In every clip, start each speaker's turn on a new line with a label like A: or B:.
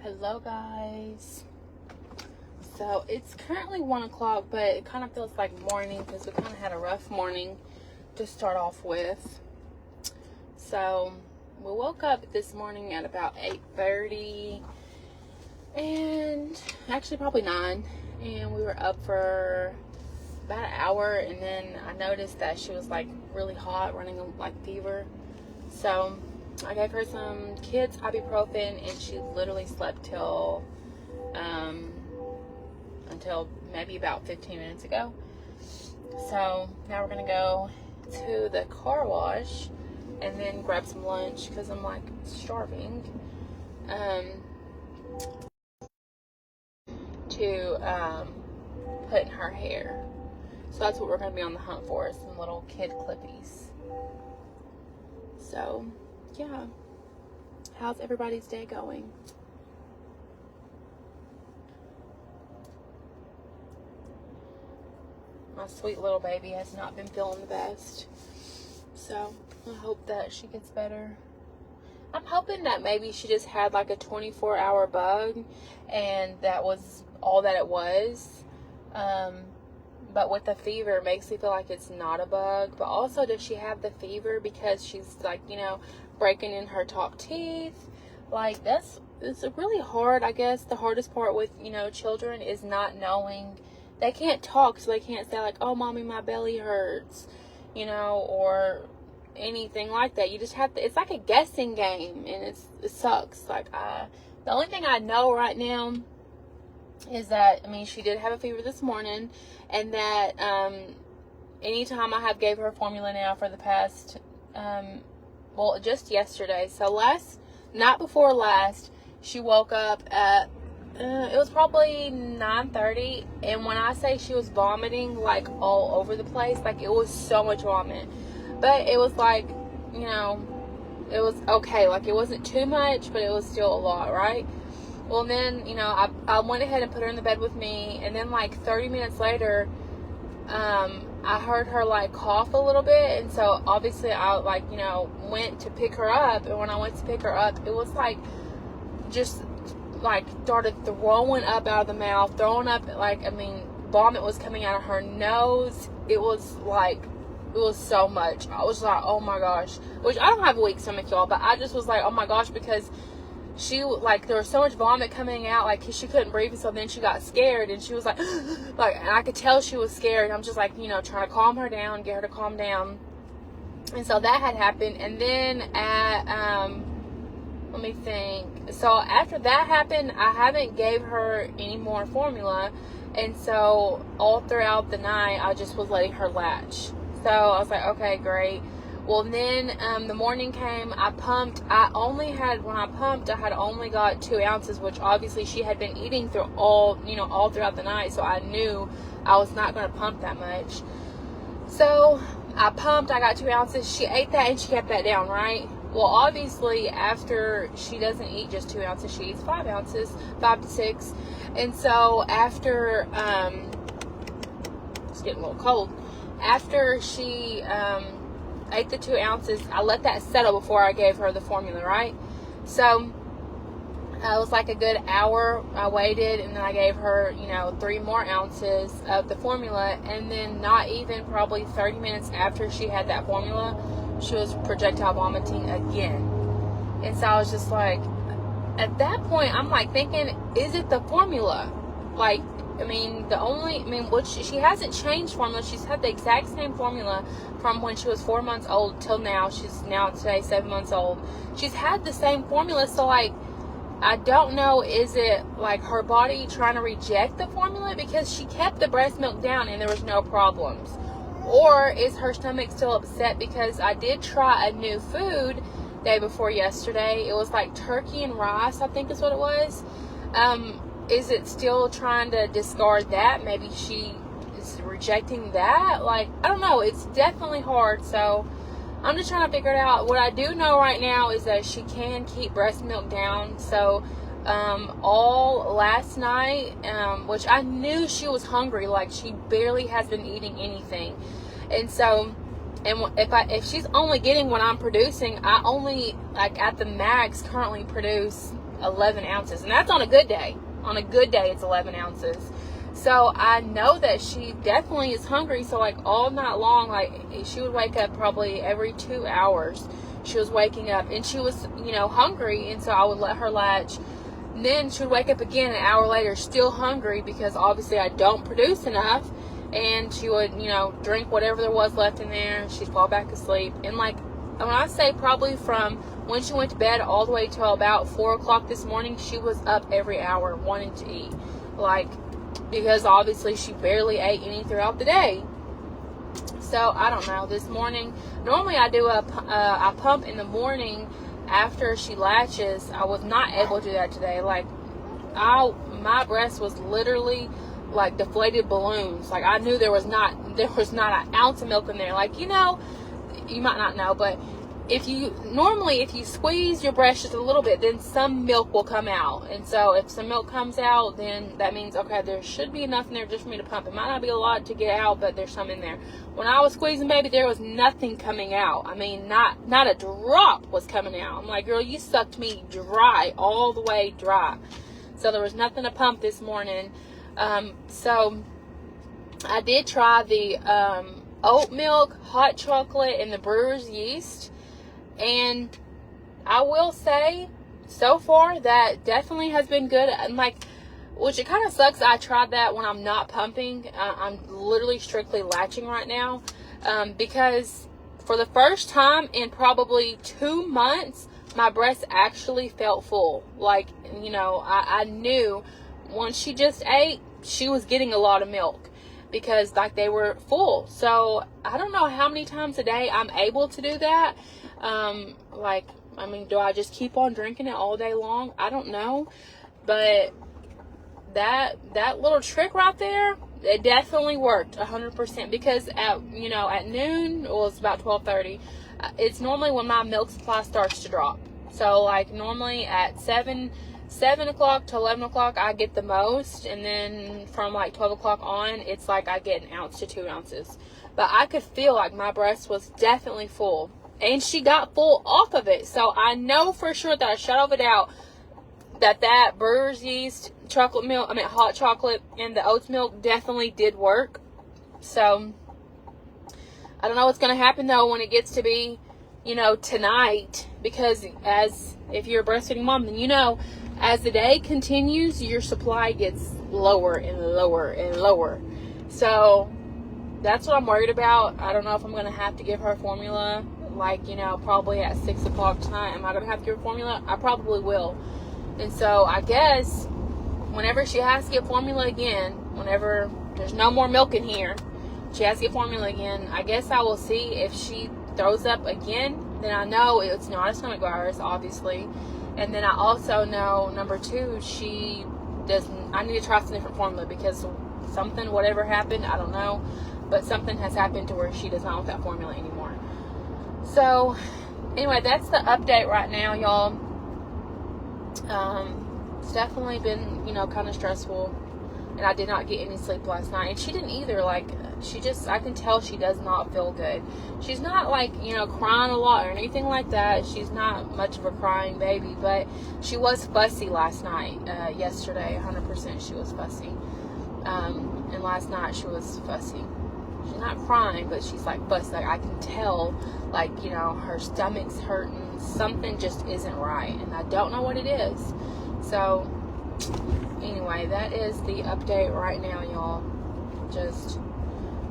A: Hello guys. So it's currently 1 o'clock, but it kind of feels like morning because we kind of had a rough morning to start off with. So we woke up this morning at about 8:30 and actually probably 9, and we were up for about an hour, and then I noticed that she was like really hot, running like fever. So I gave her some kids ibuprofen, and she literally slept till until maybe about 15 minutes ago. So now we're gonna go to the car wash and then grab some lunch because I'm like starving. To put in her hair. So that's what we're gonna be on the hunt for, some little kid clippies. So yeah, how's everybody's day going? My sweet little baby has not been feeling the best, so I hope that she gets better. I'm hoping that maybe she just had like a 24-hour bug and that was all that it was. But with the fever, it makes me feel like it's not a bug. But also, does she have the fever because she's like, breaking in her top teeth? Like, it's really hard, I guess. The hardest part with, children is not knowing. They can't talk, so they can't say like, oh, mommy, my belly hurts, or anything like that. You just have to, it's like a guessing game, and it sucks. Like, the only thing I know right now is that, she did have a fever this morning, and that anytime I have gave her formula now for the past, just yesterday, so night before last, she woke up at, it was probably 9:30, and when I say she was vomiting, like, all over the place, like, it was so much vomit, but it was like, it was okay, like, it wasn't too much, but it was still a lot, right? Well, then, I went ahead and put her in the bed with me, and then, like, 30 minutes later, I heard her, like, cough a little bit, and so, obviously, I, like, went to pick her up, and when I went to pick her up, it was, like, just, like, started throwing up out of the mouth, vomit was coming out of her nose. It was, so much. I was like, oh, my gosh, which I don't have a weak stomach, y'all, but I just was like, oh, my gosh, because she, like, there was so much vomit coming out, like, she couldn't breathe, and so then she got scared, and she was like, and I could tell she was scared. I'm just, like, trying to calm her down, get her to calm down, and so that had happened, and then let me think, so after that happened, I haven't gave her any more formula, and so all throughout the night, I just was letting her latch, so I was like, okay, great. Well, then the morning came, I pumped. When I pumped, I had only got 2 ounces, which obviously she had been eating through all throughout the night. So I knew I was not going to pump that much. So I pumped, I got 2 ounces. She ate that and she kept that down, right? Well, obviously, after she doesn't eat just 2 ounces, she eats 5 ounces, 5 to 6. And so after, it's getting a little cold. After she, ate the 2 ounces, I let that settle before I gave her the formula, right? So it was like a good hour. I waited, and then I gave her 3 more ounces of the formula, and then not even probably 30 minutes after she had that formula, she was projectile vomiting again. And so I was just like, at that point, I'm like thinking, is it the formula? Like, she hasn't changed formula. She's had the exact same formula from when she was 4 months old till now. She's now today 7 months old. She's had the same formula. So, like, I don't know, is it like her body trying to reject the formula because she kept the breast milk down and there was no problems? Or is her stomach still upset because I did try a new food day before yesterday? It was like turkey and rice, I think is what it was. Is it still trying to discard that? Maybe she is rejecting that. Like, I don't know. It's definitely hard. So I'm just trying to figure it out. What I do know right now is that she can keep breast milk down. So all last night, which I knew she was hungry. Like, she barely has been eating anything. And so, if she's only getting what I'm producing, I only, like, at the max currently produce 11 ounces. And that's on a good day. On a good day, it's 11 ounces. So I know that she definitely is hungry. So like all night long, like she would wake up probably every 2 hours. She was waking up and she was, hungry. And so I would let her latch. And then she would wake up again an hour later, still hungry, because obviously I don't produce enough. And she would, drink whatever there was left in there. She'd fall back asleep. And like, when I say probably from when she went to bed all the way till about 4 o'clock this morning, she was up every hour wanting to eat. Like, because obviously she barely ate any throughout the day. So I don't know. This morning, normally I do I pump in the morning after she latches. I was not able to do that today. Like, my breast was literally like deflated balloons. Like, I knew there was not an ounce of milk in there. Like, you might not know, but if you squeeze your breast just a little bit, then some milk will come out. And so if some milk comes out, then that means, okay, there should be enough in there just for me to pump. It might not be a lot to get out, but there's some in there. When I was squeezing, baby, there was nothing coming out. I mean, not a drop was coming out. I'm like, girl, you sucked me dry, all the way dry. So there was nothing to pump this morning. So I did try the oat milk, hot chocolate, and the brewer's yeast. And I will say, so far, that definitely has been good. And like, which it kind of sucks. I tried that when I'm not pumping. I'm literally strictly latching right now. Because for the first time in probably 2 months, my breast actually felt full. Like, I knew once she just ate, she was getting a lot of milk, because like they were full. So I don't know how many times a day I'm able to do that. Do I just keep on drinking it all day long? I don't know. But that little trick right there, it definitely worked 100%, because at noon, well, it's about 12:30. It's normally when my milk supply starts to drop. So like normally at 7 o'clock to 11 o'clock, I get the most. And then from like 12 o'clock on, it's like I get 1 ounce to 2 ounces. But I could feel like my breast was definitely full. And she got full off of it. So I know for sure that I shadow of a doubt that brewer's yeast, hot chocolate, and the oats milk definitely did work. So I don't know what's going to happen though when it gets to be, tonight. Because if you're a breastfeeding mom, then as the day continues, your supply gets lower and lower and lower. So that's what I'm worried about. I don't know if I'm going to have to give her formula, like, probably at 6 o'clock tonight. Am I going to have to give her formula? I probably will. And so I guess whenever she has to get formula again, whenever there's no more milk in here, she has to get formula again, I guess I will see if she throws up again. Then I know it's not a stomach virus, obviously. And then I also know, number 2, I need to try some different formula, because something, whatever happened, I don't know, but something has happened to where she does not want that formula anymore. So anyway, that's the update right now, y'all. It's definitely been, kind of stressful, and I did not get any sleep last night, and she didn't either. Like, I can tell she does not feel good. She's not like, crying a lot or anything like that. She's not much of a crying baby, but she was fussy last night. Yesterday, 100% she was fussy. And last night she was fussy. She's not crying, but she's like fussy. Like, I can tell, like, her stomach's hurting. Something just isn't right, and I don't know what it is. So anyway, that is the update right now, y'all. Just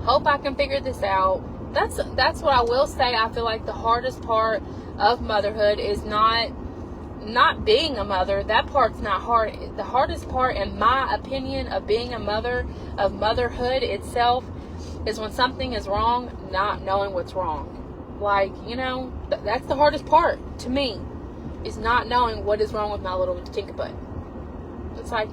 A: hope I can figure this out. That's what I will say. I feel like the hardest part of motherhood is not being a mother. That part's not hard. The hardest part, in my opinion, of being a mother, of motherhood itself, is when something is wrong, not knowing what's wrong. Like, that's the hardest part to me, is not knowing what is wrong with my little tinkerbutt. It's like,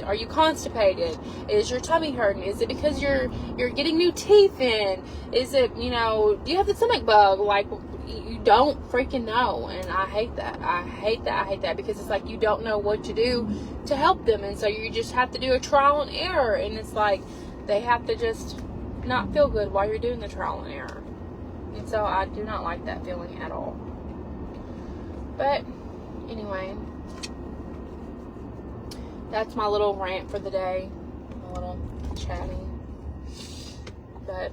A: are you constipated? Is your tummy hurting? Is it because you're getting new teeth in? Is it, do you have the stomach bug? Like, you don't freaking know. And I hate that. I hate that because it's like you don't know what to do to help them. And so you just have to do a trial and error. And it's like they have to just not feel good while you're doing the trial and error. And so I do not like that feeling at all. But anyway, that's my little rant for the day. My little chatting. But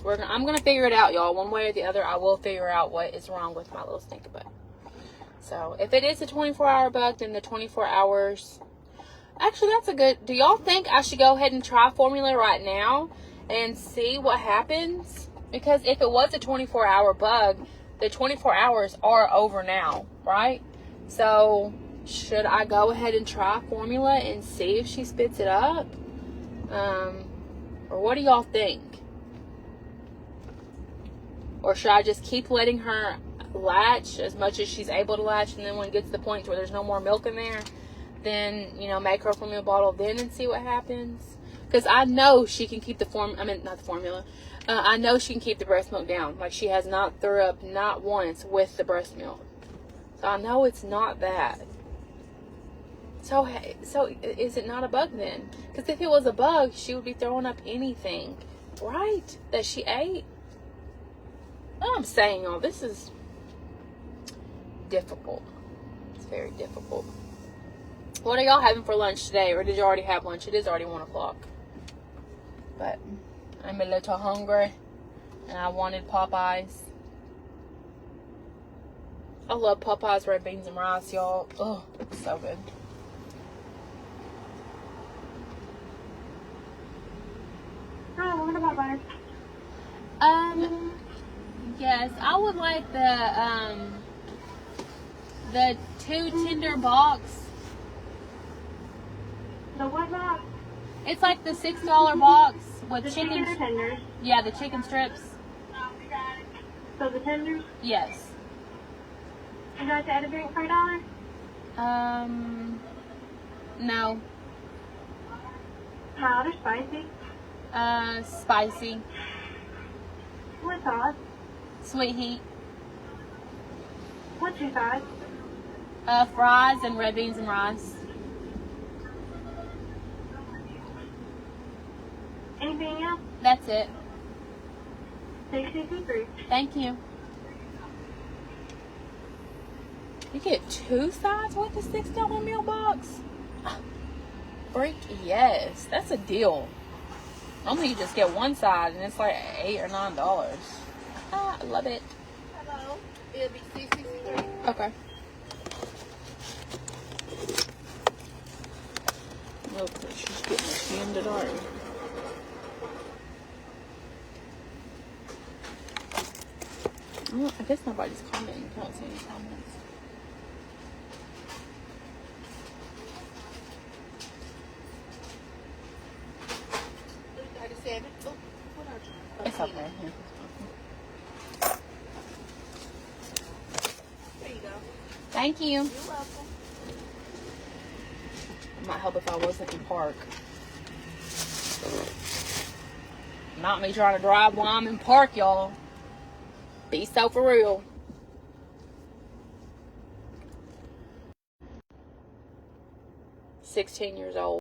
A: I'm gonna figure it out, y'all. One way or the other, I will figure out what is wrong with my little stinker butt. So if it is a 24-hour bug, then the 24 hours. Actually, that's a good. Do y'all think I should go ahead and try formula right now and see what happens? Because if it was a 24-hour bug, the 24 hours are over now, right? So should I go ahead and try formula and see if she spits it up? Or what do y'all think? Or should I just keep letting her latch as much as she's able to latch, and then when it gets to the point where there's no more milk in there, then, you know, make her a formula bottle then and see what happens? Because I know she can keep I know she can keep the breast milk down. Like, she has not threw up not once with the breast milk. So I know it's not that. So is it not a bug then? Because if it was a bug, she would be throwing up anything, right, that she ate. I'm saying, y'all, this is difficult. It's very difficult. What are y'all having for lunch today? Or did you already have lunch? It is already 1 o'clock. But I'm a little hungry. And I wanted Popeyes. I love Popeyes red beans and rice, y'all. Oh, it's so good.
B: Oh, what about butter?
A: Yes, I would like the 2 tender box.
B: The what box?
A: It's like the $6 box with
B: The
A: chicken.
B: chicken or tenders?
A: Yeah, the chicken strips.
B: So the tenders?
A: Yes.
B: Would you like to add a drink for $1?
A: No.
B: Mild or spicy?
A: Spicy.
B: What sauce?
A: Sweet heat.
B: What's your size?
A: Fries and red beans and rice.
B: Anything else?
A: That's it.
B: 663.
A: Thank you. You get 2 sides with the $6 meal box? Freak yes. That's a deal. Normally you just get 1 side and it's like $8 or $9. I love it.
B: Hello. It'll be 663.
A: Okay. Look, she's getting ashamed already. I guess nobody's commenting. I can't see any comments. It's okay. Yeah.
B: There you go.
A: Thank you.
B: You're welcome.
A: It might help if I wasn't in park. Not me trying to drive while I'm in park, y'all. Be so for real. $16 years old.